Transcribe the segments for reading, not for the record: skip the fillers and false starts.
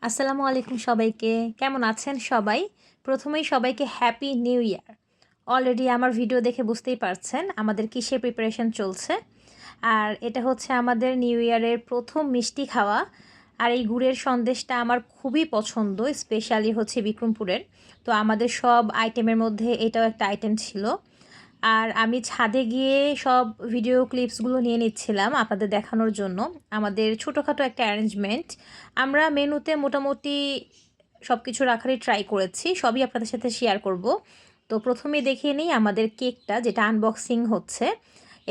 আসসালামু আলাইকুম সবাইকে। কেমন আছেন সবাই? প্রথমেই সবাইকে হ্যাপি নিউ ইয়ার। অলরেডি আমার ভিডিও দেখে বুঝতেই পারছেন আমাদের কিসের প্রিপারেশন চলছে। আর এটা হচ্ছে আমাদের নিউ ইয়ারের প্রথম মিষ্টি খাওয়া। আর এই গুড়ের সন্দেশটা আমার খুবই পছন্দ, স্পেশালি হচ্ছে বিক্রমপুরের। তো আমাদের সব আইটেমের মধ্যে এটাও একটা আইটেম ছিল। আর আমি ছাদে গিয়ে সব ভিডিও ক্লিপসগুলো নিয়ে নিচ্ছিলাম আপনাদের দেখানোর জন্য। আমাদের ছোটোখাটো একটা অ্যারেঞ্জমেন্ট। আমরা মেনুতে মোটামুটি সব কিছু রাখারই ট্রাই করেছি, সবই আপনাদের সাথে শেয়ার করব। তো প্রথমে দেখিয়ে নিই আমাদের কেকটা, যেটা আনবক্সিং হচ্ছে।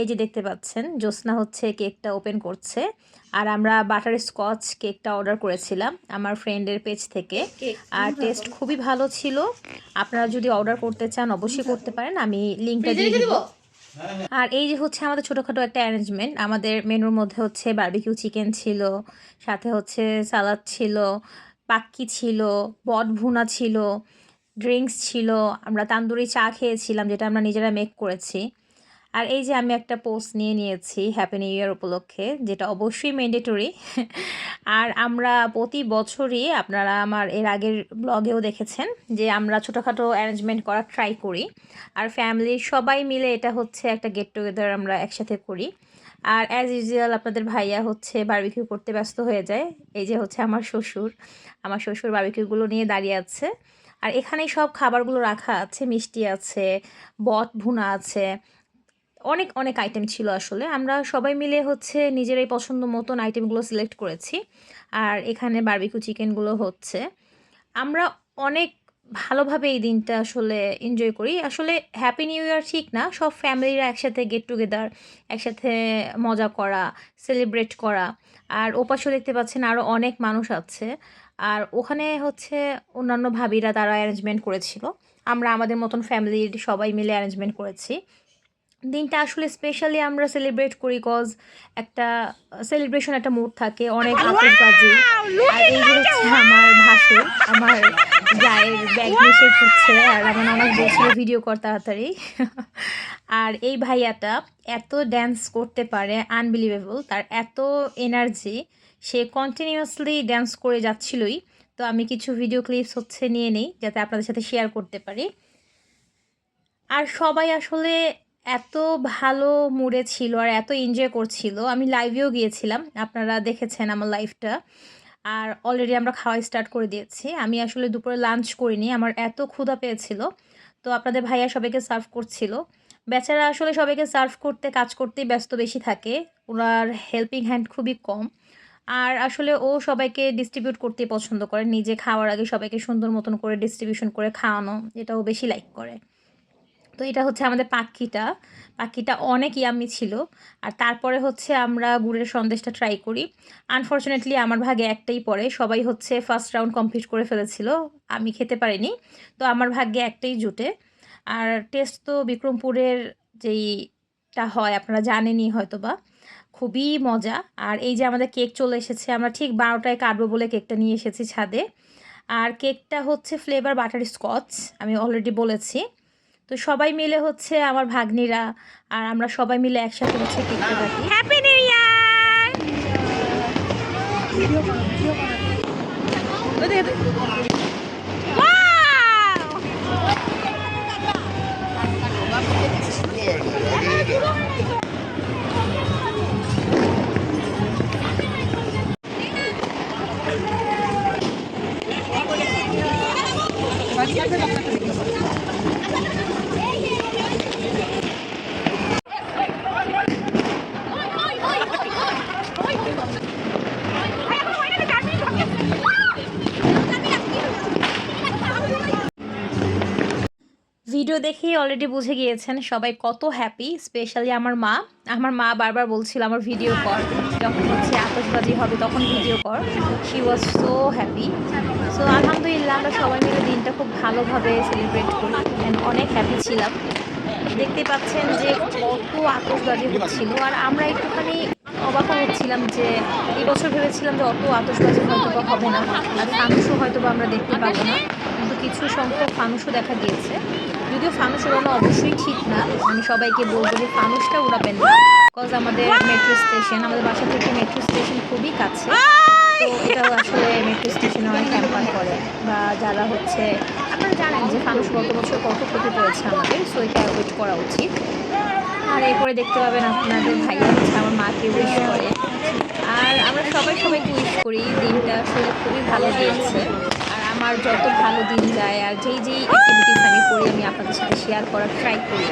এই যে দেখতে পাচ্ছেন জ্যোৎস্না হচ্ছে কেকটা ওপেন করছে। আর আমরা বাটার স্কচ কেকটা অর্ডার করেছিলাম আমার ফ্রেন্ডের পেজ থেকে। আর টেস্ট খুবই ভালো ছিল। আপনারা যদি অর্ডার করতে চান অবশ্যই করতে পারেন, আমি লিঙ্কটা দিয়ে দিব। আর এই যে হচ্ছে আমাদের ছোটোখাটো একটা অ্যারেঞ্জমেন্ট। আমাদের মেনুর মধ্যে হচ্ছে বারবিকিউ চিকেন ছিল, সাথে হচ্ছে সালাদ ছিল, পাক্কি ছিল, বট ভুনা ছিল, ড্রিঙ্কস ছিল, আমরা তান্দুরি চা খেয়েছিলাম যেটা আমরা নিজেরা মেক করেছি। আর এই যে আমি একটা পোস্ট নিয়ে নিয়েছি হ্যাপি নিউ ইয়ার উপলক্ষে, যেটা অবশ্যই ম্যান্ডেটরি। আর আমরা প্রতি বছরই, আপনারা আমার এর আগের ব্লগেও দেখেছেন যে আমরা ছোটোখাটো অ্যারেঞ্জমেন্ট করার ট্রাই করি। আর ফ্যামিলির সবাই মিলে এটা হচ্ছে একটা গেট টুগেদার আমরা একসাথে করি। আর অ্যাজ ইউজুয়াল আপনাদের ভাইয়া হচ্ছে বারবিকিউ করতে ব্যস্ত হয়ে যায়। এই যে হচ্ছে আমার শ্বশুর বারবিকিউগুলো নিয়ে দাঁড়িয়ে আছে। আর এখানেই সব খাবারগুলো রাখা আছে, মিষ্টি আছে, বট ভুনা আছে, অনেক অনেক আইটেম ছিল। আসলে আমরা সবাই মিলে হচ্ছে নিজেরাই পছন্দ মতন আইটেমগুলো সিলেক্ট করেছি। আর এখানে বারবিকিউ চিকেনগুলো হচ্ছে। আমরা অনেক ভালোভাবে এই দিনটা আসলে এনজয় করি। আসলে হ্যাপি নিউ ইয়ার ঠিক না, সব ফ্যামিলিরা একসাথে গেট টুগেদার, একসাথে মজা করা, সেলিব্রেট করা। আর ওপাশেও দেখতে পাচ্ছেন আরও অনেক মানুষ আছে। আর ওখানে হচ্ছে অন্যান্য ভাবিরা তারা অ্যারেঞ্জমেন্ট করেছিল। আমরা আমাদের মতন ফ্যামিলির সবাই মিলে অ্যারেঞ্জমেন্ট করেছি। দিনটা আসলে স্পেশালি আমরা সেলিব্রেট করি কজ একটা সেলিব্রেশন একটা মুড থাকে, অনেক আতশবাজি। আর এই যে হচ্ছে আমার ভাসুর, আমার গায়ের ব্যাগ নিয়ে সে ঘুরছে। আর আমার অনেক বলছিল ভিডিও কর তাড়াতাড়ি। আর এই ভাইয়াটা এত ড্যান্স করতে পারে, আনবিলিভেবল, তার এত এনার্জি, সে কন্টিনিউয়াসলি ড্যান্স করে যাচ্ছিলই। তো আমি কিছু ভিডিও ক্লিপস হচ্ছে নিয়ে নিই যাতে আপনাদের সাথে শেয়ার করতে পারি। আর সবাই আসলে এত ভালো মুডে ছিল আর এত এনজয় করছিল। আমি লাইভেও গিয়েছিলাম, আপনারা দেখেছেন আমার লাইভটা। আর অলরেডি আমরা খাওয়া স্টার্ট করে দিয়েছি। আমি আসলে দুপুরে লাঞ্চ করিনি, আমার এত ক্ষুধা পেয়েছিল। তো আপনাদের ভাইয়া সবাইকে সার্ভ করছিল। বেচারা আসলে সবাইকে সার্ভ করতে, কাজ করতেই ব্যস্ত বেশি থাকে, ওনার হেল্পিং হ্যান্ড খুবই কম। আর আসলে ও সবাইকে ডিস্ট্রিবিউট করতে পছন্দ করে, নিজে খাওয়ার আগে সবাইকে সুন্দর মতন করে ডিস্ট্রিবিউশন করে খাওয়ানো, এটা ও বেশি লাইক করে। তো এটা হচ্ছে আমাদের পাখিটা অনেক ইয়াম্মি ছিল। আর তারপরে হচ্ছে আমরা গুড়ের সন্দেশটা ট্রাই করি। আনফর্চুনেটলি আমার ভাগে একটাই পড়ে, সবাই হচ্ছে ফার্স্ট রাউন্ড কমপ্লিট করে ফেলেছিল, আমি খেতে পারিনি। তো আমার ভাগ্যে একটাই জুটে। আর টেস্ট তো বিক্রমপুরের যেইটা হয় আপনারা জানেনই হয়তো বা, খুবই মজা। আর এই যে আমাদের কেক চলে এসেছে, আমরা ঠিক 12টায় কাটবো বলে কেকটা নিয়ে এসেছি ছাদে। আর কেকটা হচ্ছে ফ্লেভার বাটার স্কচ, আমি অলরেডি বলেছি। তো সবাই মিলে হচ্ছে আমার ভাগ্নিরা আর আমরা সবাই মিলে একসাথে হচ্ছে কেকটা কাটি। Happy new year! ভিডিও দেখেই অলরেডি বুঝে গিয়েছেন সবাই কত হ্যাপি, স্পেশালি আমার মা বারবার বলছিল আমার ভিডিও কর, যখন হচ্ছে আতশবাজি হবে তখন ভিডিও কর। She was so happy. So আলহামদুলিল্লাহ আমরা সবাই মিলে দিনটা খুব ভালোভাবে সেলিব্রেট করি অ্যান্ড অনেক হ্যাপি ছিলাম। দেখতে পাচ্ছেন যে কত আতশবাজি হচ্ছিল। আর আমরা একটুখানি অবাক হচ্ছিলাম যে এই বছর ভেবেছিলাম যে অত আতশবাজি হয়তো বা হবে না, আর ফানুসও হয়তো বা আমরা দেখতে পাবো না, কিন্তু কিছু সংখ্যক ফানুসও দেখা গিয়েছে। যদিও ফানুস উড়ানো অবশ্যই ঠিক না, আমি সবাইকে বলবো যে ফানুসটা উড়াবেন না, বিকজ আমাদের বাসা থেকে মেট্রো স্টেশন খুবই কাছে। তো এটাও আসলে মেট্রো স্টেশনে অনেক যারা হচ্ছে আপনারা জানেন যে ফানুস গত বছর কত ক্ষতি করেছে আমাদের, সো এটা অ্যাভয়েড করা উচিত। আর এরপরে দেখতে পাবেন আপনাদের ভাইয়া হচ্ছে আমার মাকে উইশ করে। আর আমরা সবাই সবাইকে উইশ করি। দিনটা আসলে খুবই ভালো গিয়েছে। আর আমার যত ভালো দিন যায় আর যেই অ্যাক্টিভিটিস আমি করি আমি আপনাদের সাথে শেয়ার করার ট্রাই করি।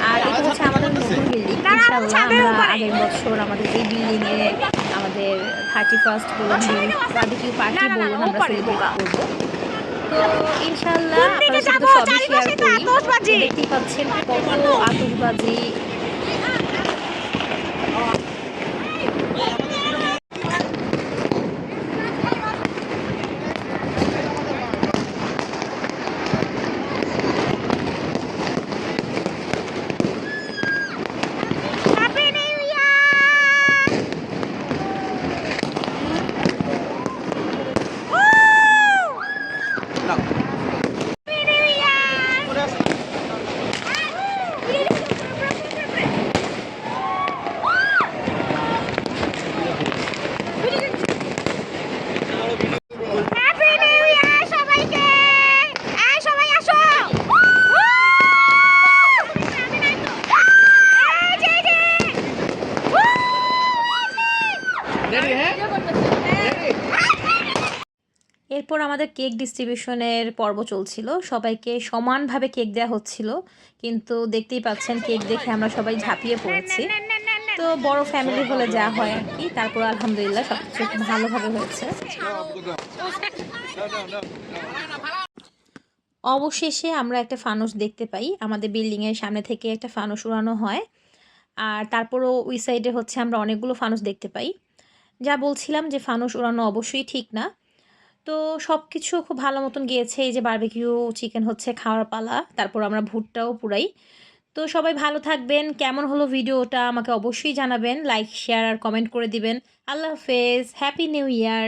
আর এটা হচ্ছে আমাদের নতুন বিল্ডিং। ইনশাআল্লাহ আমরা আগের বছর আমাদের এই বিল্ডিংয়ে আমাদের 31st বলুন, বারবিকিউ পার্টি বলুন, আমরা সেলিব্রেট করব। তো ইনশাআল্লাহ আপনাদের সাথে তো সবই শেয়ার করি। দেখতেই পাচ্ছেন কত আতশবাজি। এরপর আমাদের কেক ডিস্ট্রিবিউশনের পর্ব চলছিল। সবাইকে সমানভাবে কেক দেওয়া হচ্ছিল, কিন্তু দেখতেই পাচ্ছেন কেক দেখে আমরা সবাই ঝাঁপিয়ে পড়েছি। তো বড় ফ্যামিলি হলে যা হয় আর কি। তারপর আলহামদুলিল্লাহ সব কিছু খুব ভালোভাবে হয়েছে। অবশেষে আমরা একটা ফানুস দেখতে পাই। আমাদের বিল্ডিংয়ের সামনে থেকে একটা ফানুস উড়ানো হয়। আর তারপরও ওই সাইডে হচ্ছে আমরা অনেকগুলো ফানুস দেখতে পাই। যা বলছিলাম যে ফানুস উড়ানো অবশ্যই ঠিক না। তো সব কিছু খুব ভালো মতন গিয়েছে। এই যে বারবিকিউ চিকেন হচ্ছে খাওয়ার পালা। তারপর আমরা ভুট্টাও পুড়াই। তো সবাই ভালো থাকবেন। কেমন হলো ভিডিওটা আমাকে অবশ্যই জানাবেন। লাইক, শেয়ার আর কমেন্ট করে দিবেন। আল্লাহ হাফেজ। Happy new year.